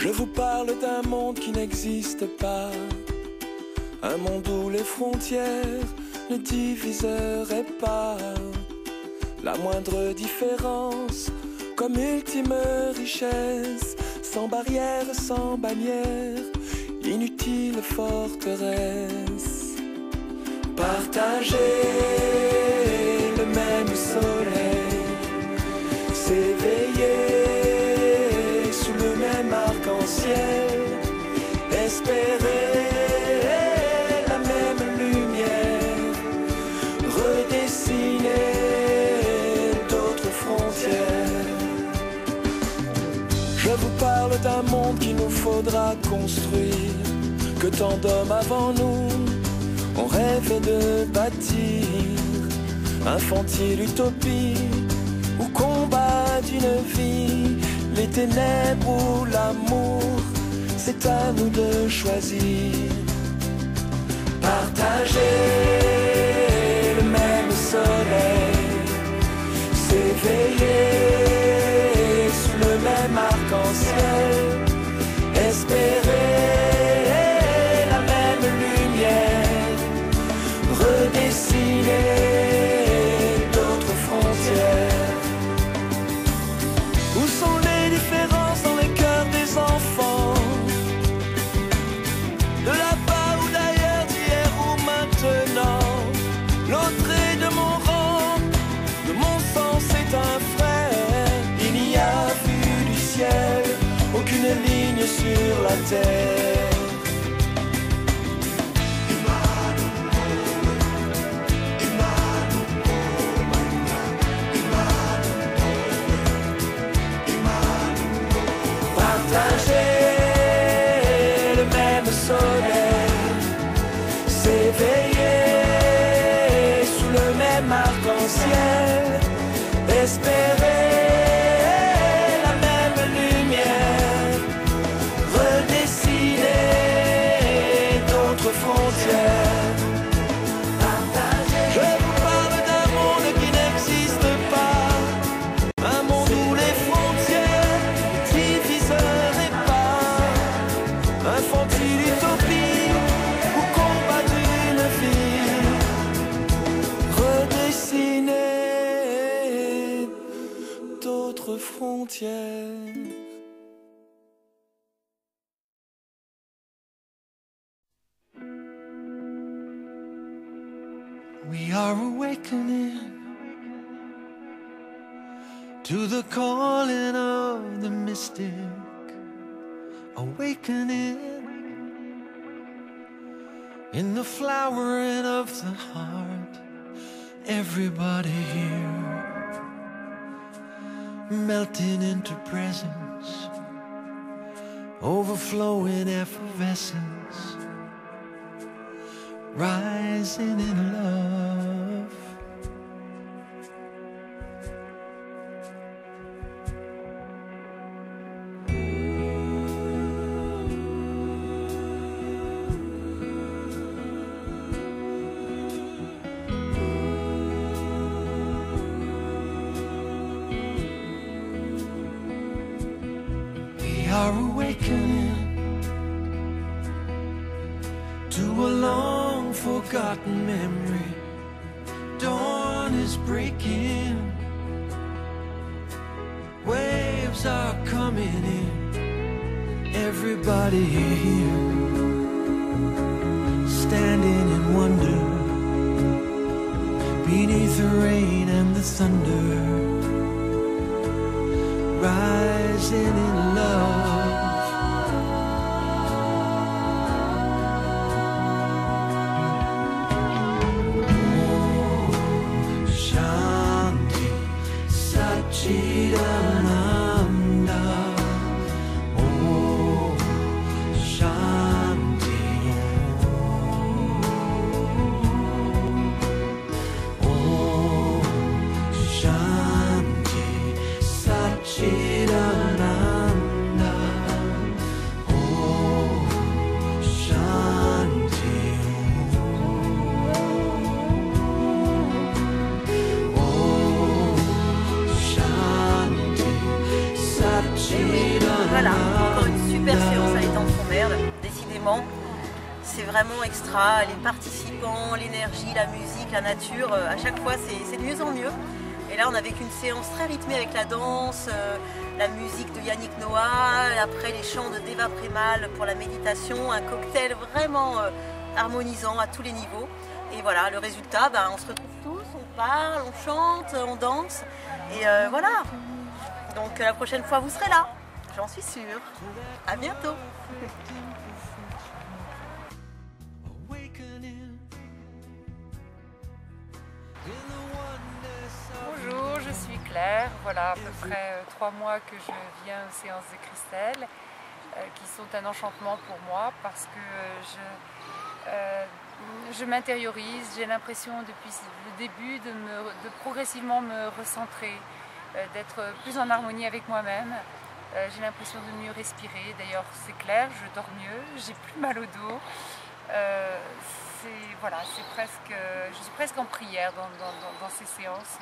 Je vous parle d'un monde qui n'existe pas, un monde où les frontières ne diviseraient pas. La moindre différence comme ultime richesse, sans barrière, sans bannière, inutile forteresse. Partager le même soleil, s'éveiller sous le même arc-en-ciel, espérer la même lumière, redessiner d'autres frontières. Je vous parle d'un monde qu'il nous faudra construire, que tant d'hommes avant nous ont rêvé de bâtir. Infantile utopie ou combat d'une vie, les ténèbres ou l'amour, c'est à nous de choisir. Partager le même soleil, s'éveiller sous le même arc-en-ciel, espérer la même lumière, redessiner d'autres frontières. Où sont les différences dans les cœurs des enfants, de là-bas ou d'ailleurs, d'hier ou maintenant? L'autre est de mon rang, de mon sang, c'est un frère. Il n'y a vu du ciel aucune ligne sur la terre. Partager le même soleil, s'éveiller sous le même arc-en-ciel, espérer la même lumière, redessiner d'autres frontières. Je vous parle d'un monde qui n'existe pas, un monde où les frontières ne diviseraient pas. Infantile utopie ou combat d'une vie, redessiner d'autres frontières. We are awakening to the calling of the mystic, awakening in the flowering of the heart. Everybody here melting into presence, overflowing effervescence, rising in love. We are awakening to a long forgotten memory. Dawn is breaking, waves are coming in. Everybody here standing in wonder beneath the rain and the thunder, rising in love. Chidananda, Om Shanti, Om Shanti, Satchidananda, Om Shanti, Voilà, encore une super Léman. C'est vraiment extra, les participants, l'énergie, la musique, la nature, à chaque fois c'est de mieux en mieux. Et là on avait qu'une séance très rythmée avec la danse, la musique de Yannick Noah, après les chants de Deva Premal pour la méditation, un cocktail vraiment harmonisant à tous les niveaux. Et voilà, le résultat, on se retrouve tous, on parle, on chante, on danse. Et voilà, donc la prochaine fois vous serez là, j'en suis sûre. À bientôt. Bonjour, je suis Claire. Voilà à peu près 3 mois que je viens aux séances de Christelle, qui sont un enchantement pour moi parce que je m'intériorise. J'ai l'impression depuis le début de progressivement me recentrer, d'être plus en harmonie avec moi-même. J'ai l'impression de mieux respirer. D'ailleurs, c'est clair, je dors mieux, j'ai plus mal au dos. Voilà, je suis presque en prière dans ces séances.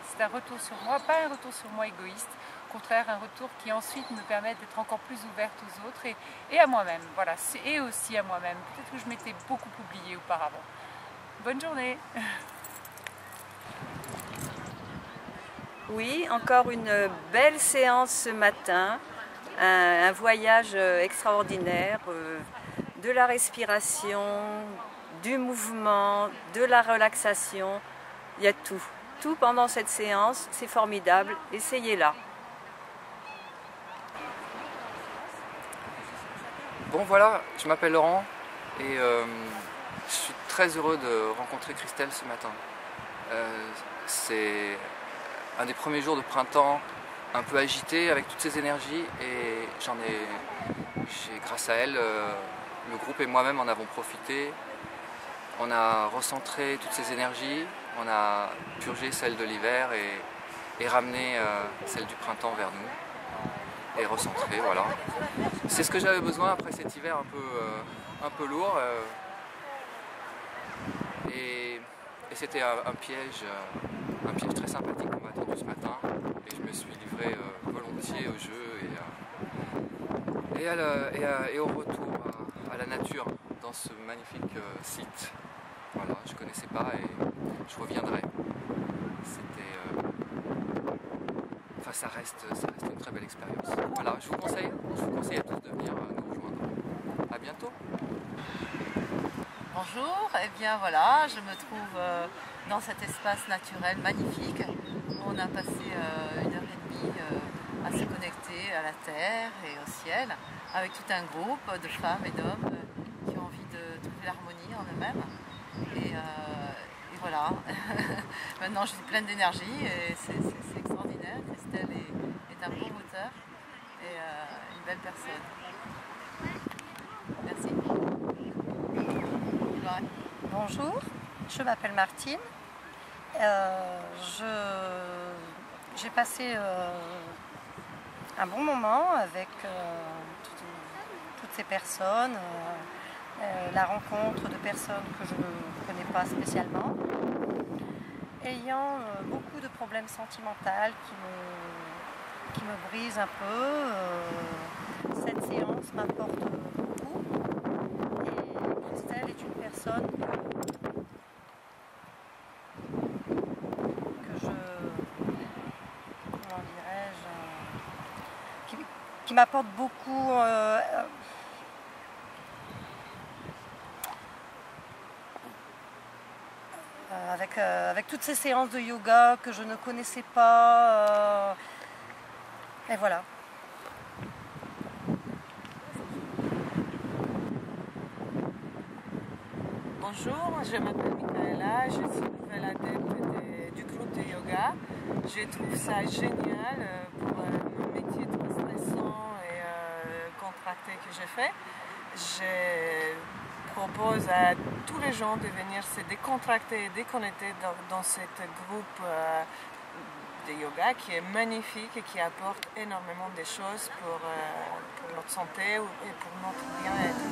C'est un retour sur moi, pas un retour sur moi égoïste, au contraire un retour qui ensuite me permet d'être encore plus ouverte aux autres et à moi-même. Voilà, et aussi à moi-même. Peut-être que je m'étais beaucoup oubliée auparavant. Bonne journée. Oui, encore une belle séance ce matin, un voyage extraordinaire, de la respiration, du mouvement, de la relaxation, il y a tout. Tout pendant cette séance, c'est formidable, essayez-la. Bon voilà, je m'appelle Laurent et je suis très heureux de rencontrer Christelle ce matin. C'est un des premiers jours de printemps un peu agité avec toutes ces énergies et grâce à elle, le groupe et moi-même en avons profité. On a recentré toutes ces énergies, on a purgé celles de l'hiver et ramené celles du printemps vers nous et recentré, voilà. C'est ce que j'avais besoin après cet hiver un peu lourd et c'était un piège très sympathique qu'on m'a attendu ce matin et je me suis livré volontiers au jeu et au retour à la nature dans ce magnifique site. Voilà, je ne connaissais pas et je reviendrai. Ça reste une très belle expérience. Voilà, je vous conseille à tous de venir nous rejoindre. À bientôt. Bonjour, et bien voilà, je me trouve dans cet espace naturel magnifique où on a passé 1h30 à se connecter à la terre et au ciel avec tout un groupe de femmes et d'hommes qui ont envie de trouver l'harmonie en eux-mêmes. Et voilà, maintenant je suis pleine d'énergie et c'est extraordinaire. Christelle est un bon moteur et une belle personne. Merci. Bonjour, je m'appelle Martine. J'ai passé un bon moment avec toutes ces personnes, la rencontre de personnes que je ne connais pas spécialement, ayant beaucoup de problèmes sentimentaux qui me brisent un peu. Cette séance m'apporte beaucoup et Christelle est une personne qui m'apporte beaucoup avec toutes ces séances de yoga que je ne connaissais pas et voilà. Bonjour, je m'appelle Michaela, je suis nouvelle adepte du groupe de yoga. Je trouve ça génial pour mon métier très stressant et contracté que je fais. Je propose à tous les gens de venir se décontracter et déconnecter dans ce groupe de yoga qui est magnifique et qui apporte énormément de choses pour notre santé et pour notre bien-être.